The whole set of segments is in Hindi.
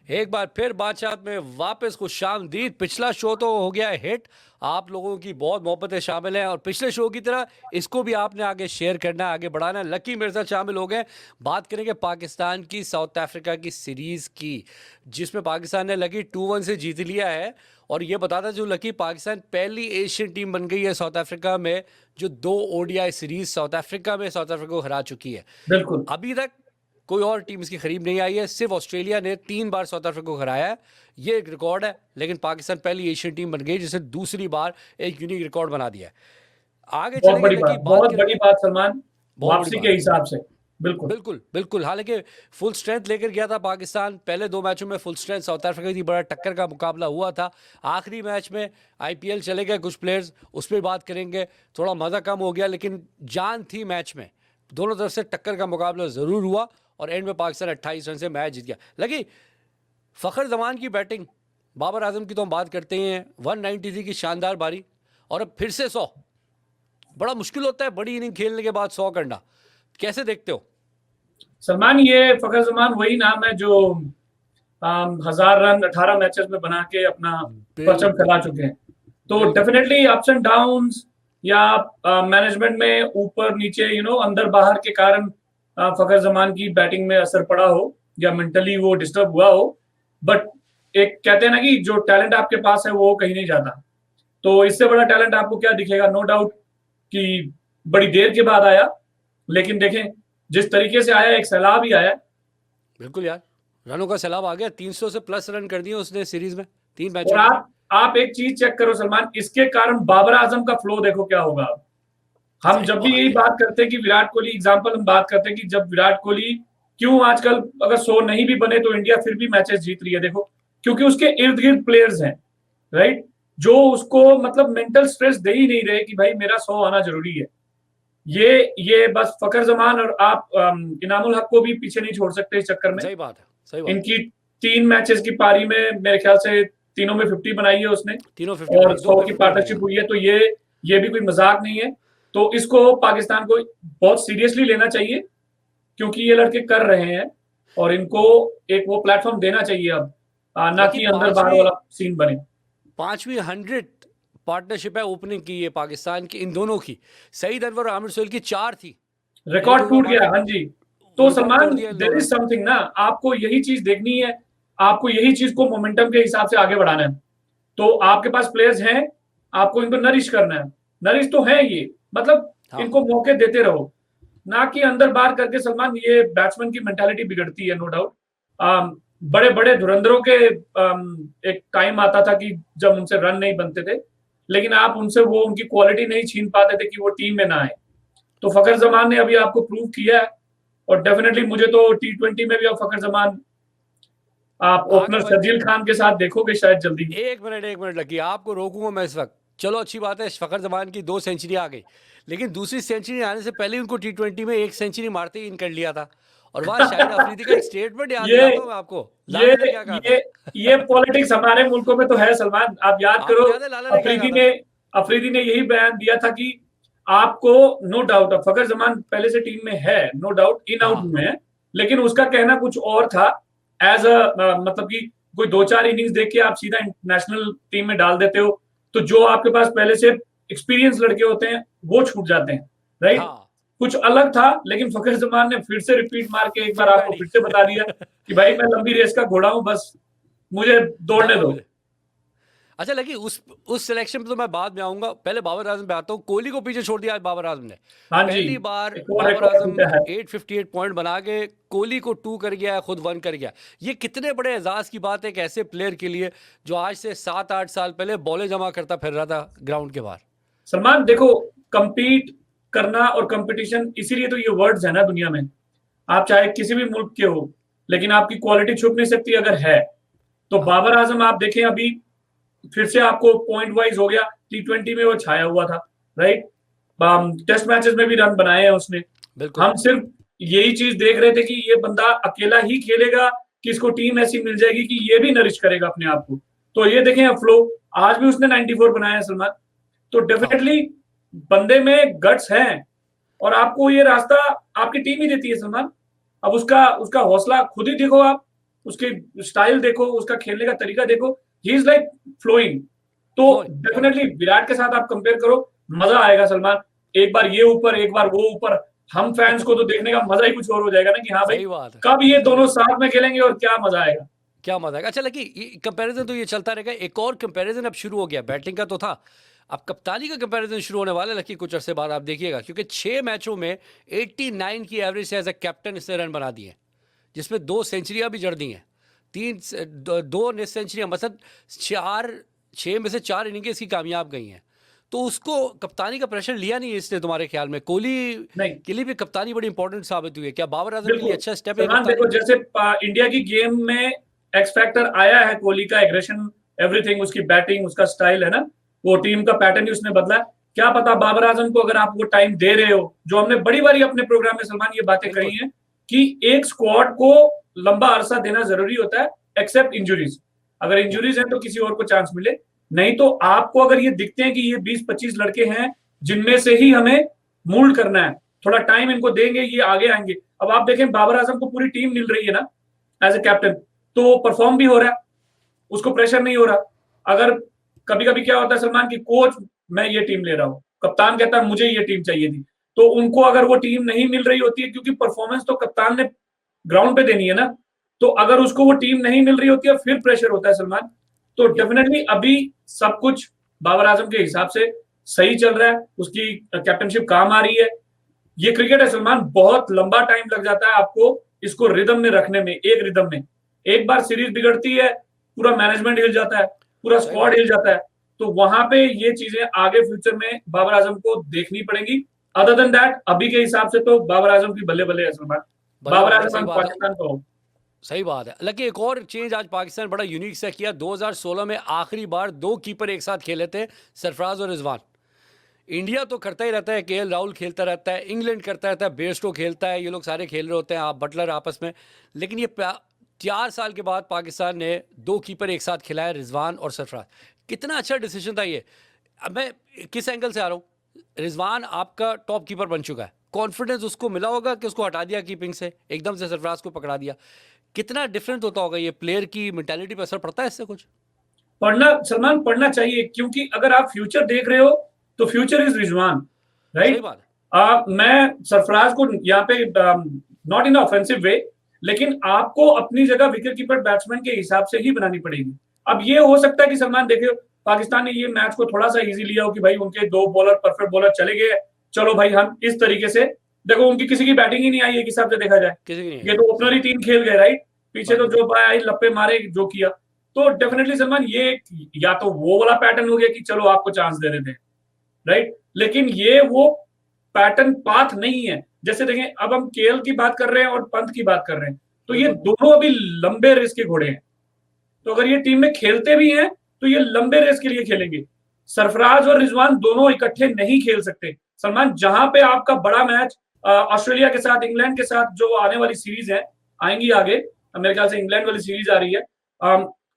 एक बार फिर बादशाह में वापस खुशामदीद। पिछला शो तो हो गया है हिट, आप लोगों की बहुत मोहब्बतें शामिल हैं और पिछले शो की तरह इसको भी आपने आगे शेयर करना है, आगे बढ़ाना है। लकी मेरे साथ शामिल हो गए। बात करेंगे पाकिस्तान की साउथ अफ्रीका की सीरीज़ की, जिसमें पाकिस्तान ने लकी 2-1 से जीत लिया है। और ये बताता जो लकी, पाकिस्तान पहली एशियन टीम बन गई है साउथ अफ्रीका में जो 2 ओडीआई सीरीज साउथ अफ्रीका में साउथ अफ्रीका को हरा चुकी है। बिल्कुल। अभी तक कोई और टीम इसके करीब नहीं आई है, सिर्फ ऑस्ट्रेलिया ने 3 बार साउथ अफ्रीका को हराया है। ये एक रिकॉर्ड है, लेकिन पाकिस्तान पहली एशियन टीम बन गई जिसने दूसरी बार एक यूनिक रिकॉर्ड बना दिया है। आगे बहुत चलेंगे बड़ी लकी, बात, बात बहुत बड़ी करेंगे। बात सलमान, बहुत बड़ी वापसी के बात, हिसाब से। बिल्कुल बिल्कुल बिल्कुल। हालांकि फुल स्ट्रेंथ लेकर गया था पाकिस्तान, पहले 2 मैचों में फुल स्ट्रेंथ साउथ अफ्रीका की बड़ा टक्कर का मुकाबला हुआ था। आखिरी मैच में आईपीएल चले गए कुछ प्लेयर्स, उस पर बात करेंगे। थोड़ा मज़ा कम हो गया, लेकिन जान थी मैच में, दोनों तरफ से टक्कर का मुकाबला ज़रूर हुआ और एंड में पाकिस्तान 28 रन से मैच जीत गया। लगी फ़खर जमान की बैटिंग, बाबर आजम की तो हम बात करते ही हैं, 193 की शानदार बारी और अब फिर से 100। बड़ा मुश्किल होता है बड़ी इनिंग खेलने के बाद 100 करना, कैसे देखते हो? सलमान, ये फखर जमान वही नाम है जो 1000 रन 18 मैचेस में बना के अपना परचम बिल्कुल फैला चुके हैं। तो बिल्कुल डेफिनेटली अप्स एंड डाउन्स या मैनेजमेंट में ऊपर नीचे अंदर बाहर के कारण फखर जमान की बैटिंग में असर पड़ा हो या मेंटली वो डिस्टर्ब हुआ हो। बट एक कहते हैं ना कि जो टैलेंट आपके पास है वो कहीं नहीं जाता। तो इससे बड़ा टैलेंट आपको क्या दिखेगा? नो डाउट कि बड़ी देर के बाद आया, लेकिन देखें जिस तरीके से आया, एक सैलाब ही आया। बिल्कुल यार, रनों का सैलाब आ गया, 300 से प्लस रन कर दिए उसने सीरीज में 3 और मैचों में। आप एक चीज चेक करो सलमान, इसके कारण बाबर आजम का फ्लो देखो क्या होगा। हम सही जब भी बात यही है। बात करते हैं कि विराट कोहली एग्जांपल, हम बात करते हैं कि जब विराट कोहली क्यों आजकल अगर 100 नहीं भी बने तो इंडिया फिर भी मैचेस जीत रही है, देखो क्योंकि उसके इर्द गिर्द प्लेयर्स हैं, राइट, जो उसको मतलब मेंटल स्ट्रेस दे ही नहीं रहे कि भाई मेरा 100 आना जरूरी है। ये बस फकर जमान और आप इनामुल हक को भी पीछे नहीं छोड़ सकते इस चक्कर में। सही बात है, सही बात है। इनकी 3 मैचेस की पारी में मेरे ख्याल से तीनों में 50 बनाई है उसने तीनों 50 और बनाई, 2 100 पे की 50 बनाई पार्टनरशिप है। हुई है। तो ये भी कोई मजाक नहीं है। तो इसको पाकिस्तान को बहुत सीरियसली लेना चाहिए, क्योंकि ये लड़के कर रहे हैं और इनको एक वो प्लेटफॉर्म देना चाहिए अब, ना लकी कि अंदर बाहर वाला सीन बने। 5वीं 100 पार्टनरशिप है ओपनिंग की ये पाकिस्तान की, इन दोनों की। सईद अनवर और आमिर सोहेल की 4 थी, ये रिकॉर्ड दोनों टूट गया, हमारे, हाँ जी। वो तो रिकॉर्ड सलमान, तोड़ दिया इन देयर दोनों इज ने। समथिंग ना, आपको यही चीज देखनी है, आपको यही चीज को मोमेंटम के हिसाब से आगे बढ़ाना है। तो आपके पास प्लेयर्स हैं, आपको इनको नरिश करना है। नरिश तो है ये, मतलब हाँ इनको मौके देते रहो, ना कि अंदर बाहर करके। सलमान, ये बैट्समैन की मेंटालिटी बिगड़ती है, नो डाउट। बड़े बड़े धुरंधरों के एक टाइम आता था कि जब उनसे रन नहीं बनते थे, लेकिन आप उनसे वो उनकी क्वालिटी नहीं छीन पाते थे कि वो टीम में ना आए। तो फकर जमान ने अभी आपको प्रूव किया है, और डेफिनेटली मुझे तो T20 में भी अब फकर जमान आप आगे ओपनर शर्जील खान के साथ देखोगे शायद जल्दी। एक मिनट लगी, आपको रोकूंगा मैं इस वक्त। चलो अच्छी बात है, फखर जमान की 2 सेंचुरी आ गई, लेकिन दूसरी सेंचुरी आने से पहले उनको T20 में 1 सेंचुरी मारते ही इन कर लिया था। और वहां शाहिद अफरीदी का एक स्टेटमेंट याद ये दिलाता हूँ मैं आपको, ये लाला ने क्या कहा ये था। ये पॉलिटिक्स हमारे मुल्कों में तो है सलमान, आप याद करो। आपको याद है लाला ने क्या कहा अफरीदी था? ने अफरीदी ने यही बयान दिया था कि आपको, नो डाउट फकर जमान पहले से टीम में है, नो डाउट इन आउट हाँ हुए हैं, लेकिन उसका कहना कुछ और था। एज अ मतलब कि कोई 2-4 इनिंग्स देख के आप सीधा नेशनल टीम में डाल देते हो, तो जो आपके पास पहले से एक्सपीरियंस लड़के होते हैं वो छूट जाते हैं, राइट। हाँ, कुछ अलग था, लेकिन फकर जमान ने फिर से रिपीट मार के एक बार फिर आपको बैठी। फिर से बता दिया कि भाई मैं लंबी रेस का घोड़ा हूं, बस मुझे दौड़ने दागा दो। मुझे। अच्छा लगी, उस सिलेक्शन पे तो मैं बाद में आऊंगा, पहले बाबर आजम पे आता हूँ। कोहली को पीछे छोड़ दिया आज बाबर आजम ने। हाँ जी, पहली बार एक और बाबर रिकॉर्ड आजम टूटा है। 858 पॉइंट बना के कोहली को 2 कर गया, खुद 1 कर गया। ये कितने बड़े एजाज की बात है एक ऐसे प्लेयर के लिए जो आज से 7-8 साल पहले बॉलें जमा करता फिर रहा था ग्राउंड के बाहर। सलमान देखो, compete करना और कंपटीशन, इसीलिए तो ये वर्ड्स है ना दुनिया में। आप चाहे किसी भी मुल्क के हो, लेकिन आपकी क्वालिटी छुप नहीं सकती अगर है। तो हाँ बाबर आजम आप देखें अभी फिर से आपको पॉइंट वाइज हो गया। T20 में वो छाया हुआ था, राइट। टेस्ट मैचेस में भी रन बनाए हैं उसने। बिल्कुल। हम सिर्फ यही चीज देख रहे थे कि ये बंदा अकेला ही खेलेगा कि इसको टीम ऐसी मिल जाएगी कि ये भी नरिश करेगा अपने आप को। तो ये देखें फ्लो, आज भी उसने 94 बनाया है सलमान। तो हाँ डेफिनेटली बंदे में गट्स हैं, और आपको ये रास्ता आपकी टीम ही देती है सलमान। अब उसका उसका हौसला खुद ही देखो आप। उसके स्टाइल देखो, उसका खेलने का तरीका देखो, ही इज लाइक फ्लोइंग। तो डेफिनेटली विराट के साथ आप कंपेयर करो, मजा आएगा सलमान। एक बार ये ऊपर, एक बार वो ऊपर, हम फैंस को तो देखने का मजा ही कुछ और हो जाएगा ना, कि हाँ भाई सही बात है, कब ये दोनों साथ में खेलेंगे और क्या मजा आएगा। क्या मजा आएगा। अच्छा लकी, कंपैरिजन तो ये चलता रहेगा। एक और कंपैरिजन अब शुरू हो गया, बैटिंग का तो था, अब कप्तानी का कंपैरिजन शुरू होने वाला है लकी, कुछ अरसे बाद आप देखिएगा, क्योंकि 6 मैचों में 89 की एवरेज से एज अ कैप्टन इसने रन बना दिए, जिसमें 2 सेंचुरियां भी जड़ दी हैं, 2 निस सेंचुरियां, मतलब 6 में से 4 इनिंग्स इसकी कामयाब गई हैं। तो उसको कप्तानी का प्रेशर लिया नहीं है इसने, तुम्हारे ख्याल में कोहली नहीं, के लिए भी कप्तानी बड़ी इंपॉर्टेंट साबित हुई है क्या? बाबर आजम के लिए बिल्कुल अच्छा स्टेप है सलमान, कप्तानी? देखो जैसे इंडिया की गेम में एक्स फैक्टर आया है कोहली का, एग्रेशन, एवरीथिंग, उसकी बैटिंग, उसका स्टाइल है ना, वो टीम का पैटर्न ही उसने बदला है। क्या पता बाबर आजम को अगर आप वो टाइम दे रहे हो, जो हमने बड़ी बारी अपने प्रोग्राम में सलमान ये बातें बिल्कुल। कही हैं, कि एक स्क्वाड को लंबा अरसा देना जरूरी होता है, एक्सेप्ट इंजुरीज। अगर इंजुरीज है तो किसी और को चांस मिले, नहीं तो आपको अगर ये दिखते हैं कि ये 20-25 लड़के हैं जिनमें से ही हमें मोल्ड करना है, थोड़ा टाइम इनको देंगे, ये आगे आएंगे। अब आप देखें बाबर आजम को पूरी टीम मिल रही है ना एज ए कैप्टन, तो परफॉर्म भी हो रहा है, उसको प्रेशर नहीं हो रहा। अगर कभी कभी क्या होता है सलमान की, कोच मैं ये टीम ले रहा हूँ, कप्तान कहता है मुझे ये टीम चाहिए थी, तो उनको अगर वो टीम नहीं मिल रही होती है, क्योंकि परफॉर्मेंस तो कप्तान ने ग्राउंड पे देनी है ना, तो अगर उसको वो टीम नहीं मिल रही होती है फिर प्रेशर होता है सलमान। तो डेफिनेटली अभी सब कुछ बाबर आजम के हिसाब से सही चल रहा है, उसकी कैप्टनशिप काम आ रही है। ये क्रिकेट है सलमान, बहुत लंबा टाइम लग जाता है आपको इसको रिदम में रखने में, एक रिदम में। एक बार सीरीज बिगड़ती है, पूरा मैनेजमेंट हिल जाता है, पूरा स्क्वाड हिल जाता है। तो वहां पे ये चीजें आगे फ्यूचर में बाबर आजम को देखनी पड़ेगी। अदर देन दैट अभी के हिसाब से तो बाबर आजम की बल्ले बल्ले है सलमान, बाबर बल्ले-बल्ले, आजम सही हम बात है। पाकिस्तान को हो। सही बात है। हालाँकि एक और चेंज आज पाकिस्तान बड़ा यूनिक सा किया, 2016 में आखिरी बार 2 कीपर एक साथ खेले थे, सरफराज और रिजवान। इंडिया तो करता ही रहता है, केएल राहुल खेलता रहता है, इंग्लैंड करता रहता है, बेयरस्टो खेलता है, ये लोग सारे खेल रहे होते हैं, आप बटलर आपस में। लेकिन ये 4 साल के बाद पाकिस्तान ने 2 कीपर एक साथ खिलाया, रिजवान और सरफराज। कितना अच्छा डिसीजन था ये। अब मैं किस एंगल से आ रहा हूँ, रिजवान आपका टॉप कीपर बन चुका है, कॉन्फिडेंस उसको मिला होगा कि उसको हटा दिया कीपिंग से, एकदम से सरफराज को पकड़ा दिया। कितना डिफरेंट होता होगा ये, प्लेयर की मेंटालिटी पर असर पड़ता है इससे कुछ? पढ़ना सलमान, पढ़ना चाहिए, क्योंकि अगर आप फ्यूचर देख रहे हो तो फ्यूचर इज रिजवान, सही राइट। बात है। मैं सरफराज को यहाँ पे नॉट इन ऑफेंसिव वे, लेकिन आपको अपनी जगह विकेट कीपर बैट्समैन के हिसाब से ही बनानी पड़ेगी। अब ये हो सकता है कि सलमान देखिए पाकिस्तान ने ये मैच को थोड़ा सा इजी लिया हो, कि भाई उनके 2 बॉलर परफेक्ट बॉलर चले गए, चलो भाई हम इस तरीके से, देखो उनकी किसी की बैटिंग ही नहीं आई एक हिसाब से देखा जाए, किसी की नहीं ये है। तो ओपनर ही 3 खेल गए, राइट। पीछे तो बिल्कुल। जो आई लप्पे मारे जो किया, तो डेफिनेटली सलमान ये या तो वो वाला पैटर्न हो गया कि चलो आपको चांस दे देते हैं, राइट। लेकिन ये वो पैटर्न पाथ नहीं है। जैसे देखें अब हम केएल की बात कर रहे हैं और पंत की बात कर रहे हैं, तो ये दोनों अभी लंबे रेस के घोड़े हैं। तो अगर ये टीम में खेलते भी हैं तो ये लंबे रेस के लिए खेलेंगे। सरफराज और रिजवान दोनों इकट्ठे नहीं खेल सकते सलमान। जहां पे आपका बड़ा मैच ऑस्ट्रेलिया के साथ, इंग्लैंड के साथ जो आने वाली सीरीज है, आएंगी आगे, मेरे ख्याल से इंग्लैंड वाली सीरीज आ रही है,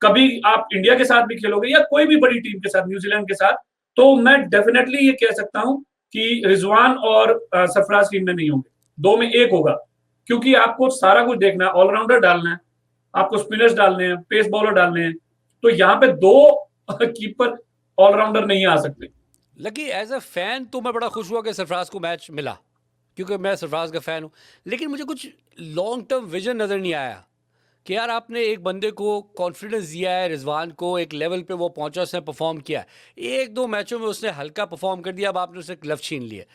कभी आप इंडिया के साथ भी खेलोगे या कोई भी बड़ी टीम के साथ, न्यूजीलैंड के साथ, तो मैं डेफिनेटली ये कह सकता हूं कि रिजवान और सरफराज टीम में नहीं होंगे, 2 में 1 होगा। क्योंकि आपको सारा कुछ देखना है, ऑलराउंडर डालना है, आपको स्पिनर्स डालने हैं, पेस बॉलर डालने हैं, तो यहाँ पे 2 कीपर ऑलराउंडर नहीं आ सकते। लकी एज अ फैन तो मैं बड़ा खुश हुआ कि सरफराज को मैच मिला, क्योंकि मैं सरफराज का फ़ैन हूँ। लेकिन मुझे कुछ लॉन्ग टर्म विजन नज़र नहीं आया कि यार आपने एक बंदे को कॉन्फिडेंस दिया है, रिजवान को एक लेवल पे वो पहुंचा, उसने परफॉर्म किया, 1-2 मैचों में उसने हल्का परफॉर्म कर दिया, अब आपने उससे ग्लव छीन लिए।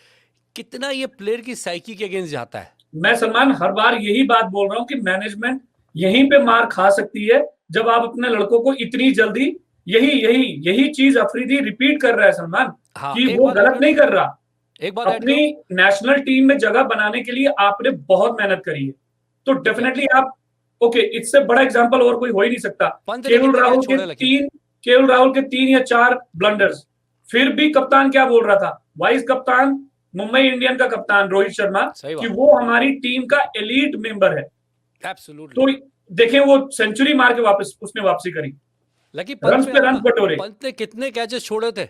कितना ये प्लेयर की साइकी के अगेंस्ट जाता है? मैं सलमान हर बार यही बात बोल रहा हूँ कि मैनेजमेंट यहीं पे मार खा सकती है, जब आप अपने लड़कों को इतनी जल्दी, यही यही यही चीज अफरीदी रिपीट कर रहा है सलमान, हाँ, कि एक वो बात ऐड गलत करो, नहीं कर रहा। एक बात ऐड अपनी करो। नेशनल टीम में जगह बनाने के लिए आपने बहुत मेहनत करी है, तो डेफिनेटली आप ओके, इससे बड़ा एग्जांपल और कोई हो ही नहीं सकता। पंत ने केएल कितने राहुल कैच के छोड़े लकी? 3 या 4 ब्लंडर्स, फिर भी कप्तान क्या बोल रहा था, वाइस कप्तान, मुंबई इंडियन का कप्तान रोहित शर्मा, सही कि बात, वो हमारी टीम का एलीट मेंबर है। एब्सोल्युटली। तो देखें वो सेंचुरी मार के वापस उसने वापसी करी, लकी पंत रन पे पे आओ रन ना, बटोरे। पंत ने कितने कैचेस छोड़े थे,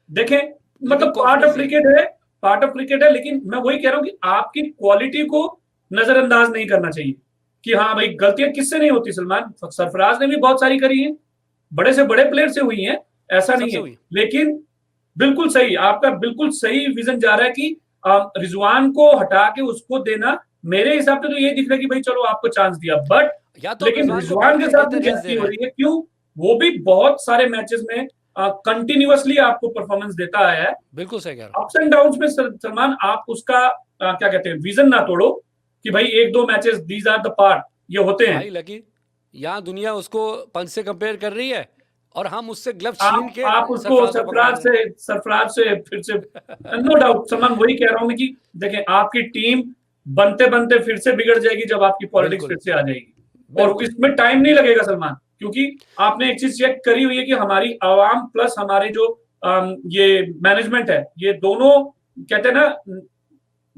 देखें लेकिन मतलब पार्ट ऑफ कॉन्फिडेंस क्रिकेट है, पार्ट ऑफ क्रिकेट है, लेकिन मैं वही कह रहा हूं कि आपकी क्वालिटी को नजरअंदाज नहीं करना चाहिए। कि हाँ भाई गलतियां किससे नहीं होती सलमान, सरफराज ने भी बहुत सारी करी हैं, बड़े से बड़े प्लेयर से हुई हैं, ऐसा नहीं सबसे है। हुई। लेकिन बिल्कुल सही, आपका बिल्कुल सही विजन जा रहा है कि रिजवान को हटा के उसको देना, मेरे हिसाब से तो ये दिख रहा है कि भाई चलो आपको चांस दिया, बट या तो आप लेकिन रिजवान को रिजवान बैठ के के साथ कहते भी रेस्ट दे ज्यादती हो रहे हैं। रही है, क्यों? वो भी बहुत सारे मैचेस में कंटिन्यूअसली आपको परफॉर्मेंस देता आया है। बिल्कुल सही कह रहा हूं। अप्स एंड डाउन्स में सलमान आप उसका क्या कहते हैं, विजन ना तोड़ो कि भाई एक दो matches these are the part, ये होते हैं। भाई लकी, यहाँ दुनिया उसको पंच से कंपेयर कर रही है और हम उससे ग्लव छीन के आप उसको सरफराज को पकड़ा रहे हैं। सरफराज से फिर से नो डाउट सलमान, वही कह रहा हूं मैं कि देखें आपकी टीम बनते बनते फिर से बिगड़ जाएगी जब आपकी पॉलिटिक्स बिल्कुल फिर से आ जाएगी, और बिल्कुल। इसमें टाइम नहीं लगेगा सलमान, क्योंकि आपने एक चीज चेक करी हुई है कि हमारी आवाम प्लस हमारे जो ये मैनेजमेंट है, ये दोनों कहते हैं ना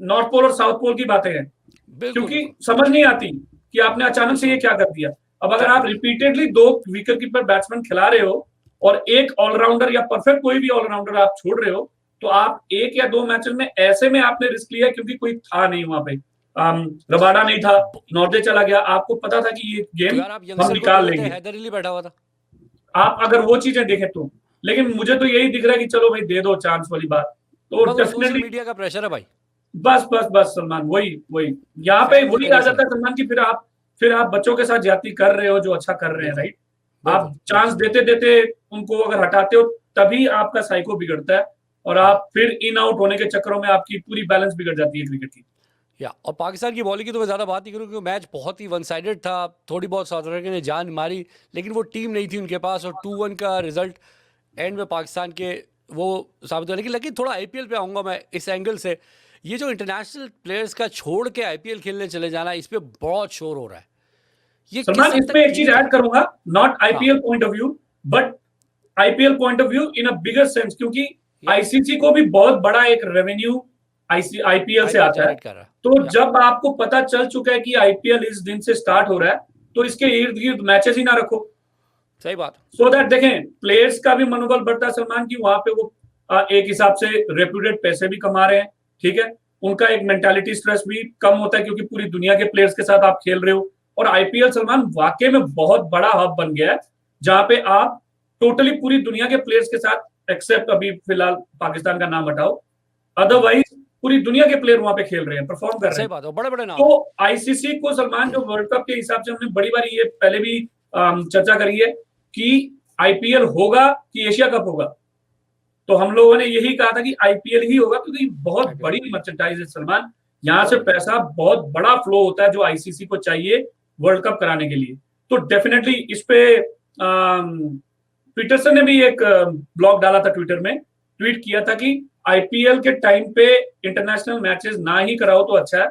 नॉर्थ पोल और साउथ पोल की बातें हैं, बिल्कुल क्योंकि बिल्कुल। समझ नहीं आती कि आपने अचानक से ये क्या कर दिया। अब अगर आप रिपीटेडली दो विकेट कीपर बैट्समैन खिला रहे हो और एक ऑलराउंडर या परफेक्ट कोई भी ऑलराउंडर आप छोड़ रहे हो, तो आप एक या दो मैचेस में ऐसे में आपने रिस्क लिया क्योंकि कोई था नहीं वहां पे, रबाडा नहीं था, नॉर्दे चला गया, आपको पता था कि ये तो गेम यार आप हम यंगस्टर को निकाल दे देते, लेंगे। हैदर अली बैठा हुआ था। आप अगर वो चीजें देखें तो, लेकिन मुझे तो यही दिख रहा है कि चलो भाई दे दो चांस वाली बात, तो बस वो सोशल डेफिनेटली मीडिया का प्रेशर है भाई। बस बस बस सलमान, वही वही यहाँ पे फैन की वही आ वजह से। जाता है सलमान की, फिर आप बच्चों के साथ ज्यादती कर रहे हो जो अच्छा कर रहे हैं, बिल्कुल राइट? बिल्कुल आप चांस देते देते उनको अगर हटाते हो तभी आपका साइको बिगड़ता है, और आप फिर इन आउट होने के चक्करों में आपकी पूरी बैलेंस बिगड़ जाती है क्रिकेट की। या और पाकिस्तान की बॉलिंग की तो मैं ज़्यादा बात नहीं करूँ क्योंकि मैच बहुत ही वन साइडेड था। थोड़ी बहुत साउथ अफ्रीका ने जान मारी, लेकिन वो टीम नहीं थी उनके पास, और 2-1 का रिजल्ट एंड में पाकिस्तान के वो साबित हुआ। लेकिन थोड़ा आईपीएल पे आऊँगा मैं इस एंगल से। ये जो इंटरनेशनल प्लेयर्स का छोड़ के आईपीएल खेलने चले जाना, इस पर बहुत शोर हो रहा है। ये सलमान किस हद इसमें तक एक चीज ठीक है? ऐड करूंगा, नॉट हाँ IPL point of view, but IPL point of view in a bigger sense, क्योंकि या आईसीसी को भी बहुत बड़ा एक रेवेन्यू आईपीएल से आईपीएल आता है। जनरेट कर रहा है। तो या जब आपको पता चल चुका है कि आईपीएल इस दिन से स्टार्ट हो रहा है, तो इसके इर्द गिर्द मैचेस ही ना रखो, सही बात। सो दैट देखें प्लेयर्स का भी मनोबल बढ़ता है सलमान की, वहां पे वो एक हिसाब से रेप्यूटेड पैसे भी कमा रहे हैं, ठीक है, उनका एक मेंटालिटी स्ट्रेस भी कम होता है क्योंकि पूरी दुनिया के प्लेयर्स के साथ आप खेल रहे हो। और आईपीएल सलमान वाकई में बहुत बड़ा हब बन गया है, जहां पे आप टोटली पूरी दुनिया के प्लेयर्स के साथ, एक्सेप्ट अभी फिलहाल पाकिस्तान का नाम हटाओ, अदरवाइज पूरी दुनिया के प्लेयर वहां पे खेल रहे हैं, परफॉर्म कर रहे सही हैं। बात है, बड़े बड़े नाम तो हैं। आईसीसी को सलमान जो वर्ल्ड कप के हिसाब से हमने बड़ी बार ये पहले भी चर्चा करी है कि आईपीएल होगा कि एशिया कप होगा, तो हम लोगों ने यही कहा था कि आईपीएल ही होगा क्योंकि बहुत IPL बड़ी होगा। मर्चेंडाइज है सलमान, यहाँ से बहुत बड़ी। पैसा बहुत बड़ा फ्लो होता है जो आईसीसी को चाहिए वर्ल्ड कप कराने के लिए। तो डेफिनेटली इस पे पीटरसन ने भी एक ब्लॉग डाला था, ट्विटर में ट्वीट किया था कि आईपीएल के टाइम पे इंटरनेशनल मैचेस ना ही कराओ तो अच्छा है,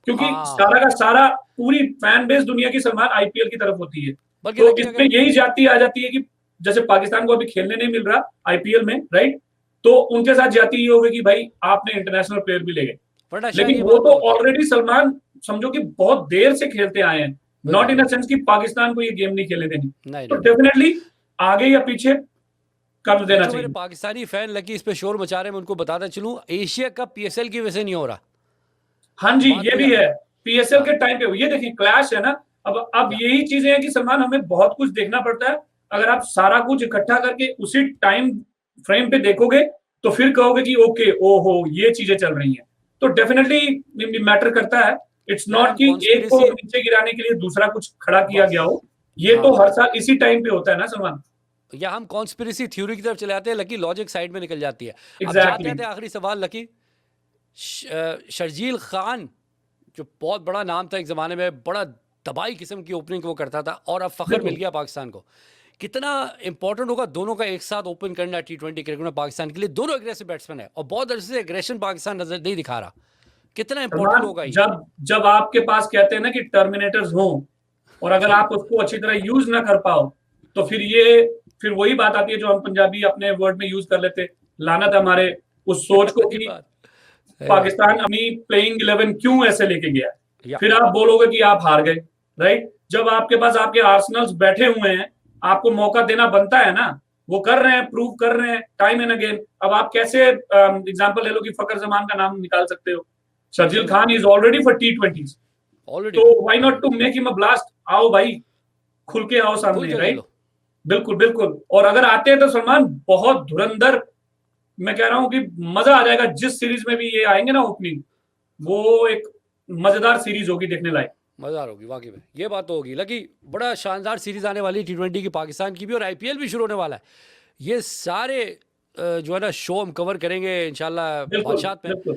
क्योंकि सारा का सारा पूरी फैन बेस दुनिया की सलमान आईपीएल की तरफ होती है। बल्कि तो लकी इसमें अगर यही जाती आ जाती है कि जैसे पाकिस्तान को अभी खेलने नहीं मिल रहा आईपीएल में, राइट, तो उनके साथ जाती ये होगी कि भाई आपने इंटरनेशनल प्लेयर भी ले गए, वरना शायद लेकिन ये वो बात तो ना होती। ऑलरेडी सलमान समझो कि बहुत देर से खेलते आए हैं, बिल्कुल नॉट इन अ बिल्कुल। सेंस कि पाकिस्तान को ये गेम नहीं खेलने देनी। नहीं तो नहीं नहीं। डेफिनेटली आगे या पीछे कर ये देना जो मेरे चाहिए। पाकिस्तानी फैन लकी इस पे शोर मचा रहे हैं, मैं उनको बताता चलूं, एशिया कप पीएसएल की वजह से नहीं हो रहा। हाँ जी, बात ये वो भी याद है, रहे। पीएसएल हाँ के टाइम पे ये देखिए क्लैश है ना। अब या यही चीजें हैं कि सलमान हमें बहुत कुछ देखना पड़ता है, अगर आप सारा कुछ इकट्ठा करके उसी टाइम फ्रेम पे देखोगे तो फिर कहोगे कि ओके ओहो ये चीजें चल रही हैं, तो डेफिनेटली मैटर करता है। इट्स यार नॉट हम कि एक को कॉन्स्पिरेसी। नीचे गिराने के लिए दूसरा कुछ खड़ा किया बस। गया हो, ये हाँ तो हर हाँ। साल इसी टाइम पे होता है ना सलमान। या हम कॉन्स्पिरेसी थ्योरी की तरफ चले जाते हैं, लकी लॉजिक साइड में निकल जाती है। अब जाते एग्जैक्टली जाते आखिरी सवाल लकी, शर्जील खान जो बहुत बड़ा नाम था एक ज़माने में, बड़ा दबाई किस्म की ओपनिंग वो करता था, और अब फ़ख्र मिल बिल्कुल। गया पाकिस्तान को। कितना इंपॉर्टेंट होगा दोनों का एक साथ ओपन करना टी20 क्रिकेट में पाकिस्तान के लिए। दोनों एग्रेसिव बैट्समैन है और बहुत अरसे से एग्रेशन पाकिस्तान नजर नहीं दिखा रहा। कितना इंपॉर्टेंट सलमान होगा ये? जब जब आपके पास कहते हैं ना कि टर्मिनेटर्स हो, और अगर आप उसको अच्छी तरह यूज ना कर पाओ, तो फिर वही बात आती है जो हम पंजाबी अपने वर्ड में यूज कर लेते, लानत हमारे उस सोच को सही कि बात। सही बात। पाकिस्तान अपनी प्लेइंग 11 क्यों ऐसे लेके गया। या फिर आप बोलोगे कि आप हार गए, राइट? जब आपके पास आपके आर्सेनल्स बैठे हुए हैं, आपको मौका देना बनता है ना, वो कर रहे हैं, प्रूव कर रहे हैं टाइम एंड अगेन। अब आप कैसे एग्जांपल ले लो कि फकर जमान का नाम निकाल सकते हो, सही शर्जील बात। खान इज ऑलरेडी फॉर टी20, ऑलरेडी तो why not to make him a blast. आओ भाई, खुल के आओ खुल सामने, के राइट। खेलो। बिल्कुल बिल्कुल। और अगर आते हैं तो सलमान बहुत धुरंधर, मैं कह रहा हूं कि मजा आ जाएगा। जिस सीरीज में भी ये आएंगे ना ओपनिंग, वो एक मजेदार सीरीज होगी देखने लायक। मज़ेदार होगी वाकई में, ये बात तो होगी। लकी बड़ा शानदार सीरीज आने वाली T20 की, पाकिस्तान की भी, और आईपीएल भी शुरू होने वाला है। ये सारे जो है ना शो हम कवर करेंगे इंशाल्लाह बिल्कुल बादशाह में। बिल्कुल।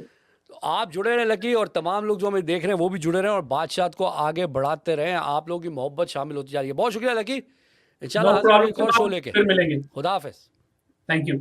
तो आप जुड़े रहें लकी, और तमाम लोग जो हमें देख रहे हैं वो भी जुड़े रहें, और बादशाह को आगे बढ़ाते रहें। आप लोगों की मोहब्बत शामिल होती जा रही है। बहुत शुक्रिया लकी। नो इंशाल्लाह हाजिर होंगे प्रॉब्लम एक और शो सलमान, लेके। फिर मिलेंगे। खुदा हाफिज़। Thank you.